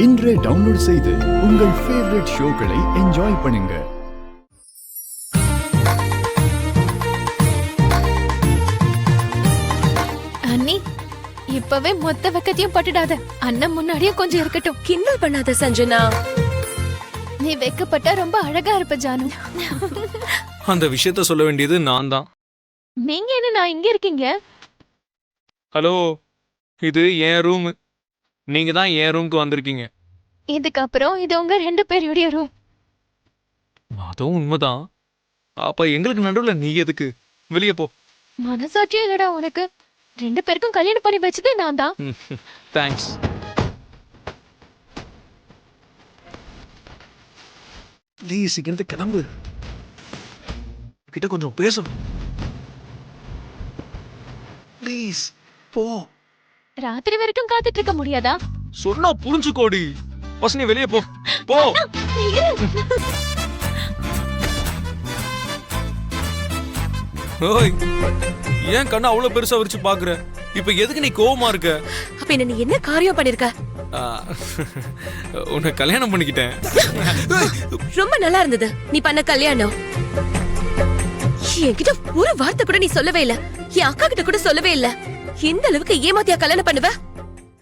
இன்றே டவுன்லோட் செய்து உங்கள் ஃபேவரட் ஷோக்களை என்ஜாய் பண்ணுங்க. அண்ணி, இப்பவே மொத்த வெக்கத்தையும் பட்டுடாத. அண்ணன் முன்னாடியே கொஞ்சம் இருக்கட்டும். கிண்டல் பண்ணாத சஞ்சனா. நீ வெக்கப்பட்டா ரொம்ப அழகா இருப்ப ஜானு. அந்த விஷயத்த சொல்ல வேண்டியது நான் தான். நீங்க என்ன நான் இங்க இருக்கீங்க? ஹலோ, இது என் ரூம். நீங்க தான் என் ரூமுக்கு வந்திருக்கீங்க. இதுக்கப்புறம் இது உங்க 2 பேருடைய ரூம். அதுவும் உண்மைதான். அப்ப எங்களுக்கு நடுவுல நீ எதுக்கு? வெளியே போ. மனசாட்சியே இல்லடா உனக்கு. 2 பேருக்கும் கல்யாணம் பண்ணி வச்சதே நான் தான். தேங்க்ஸ். ப்ளீஸ் இங்கிருந்து கிளம்பு. கிட்ட கொஞ்சம் பேசணும். ப்ளீஸ் போ. ராத்திரி வரைக்கும் காத்துட்டு இருக்க முடியாதா? சொன்னா புரிஞ்சுக்கோடி. பசங்க வெளியே போ. போ. ஓய், ஏன் கண்ணா அவ்வளவு பெருசா விரிச்சு பாக்குற? இப்ப எதுக்கு நீ கோவமா இருக்க? அப்ப என்ன நீ என்ன காரியம் பண்ணிருக்க? உன்னை கல்யாணம் பண்ணிக்கிட்டேன். ரொம்ப நல்லா இருந்தது நீ பண்ண கல்யாணம். என்கிட்ட ஒரு வார்த்தை கூட நீ சொல்லவே இல்ல. என் அக்கா கிட்ட கூட சொல்லவே இல்ல. இந்த அளவுக்கு ஏமாத்தியா கல்யாணம் பண்ணுவ?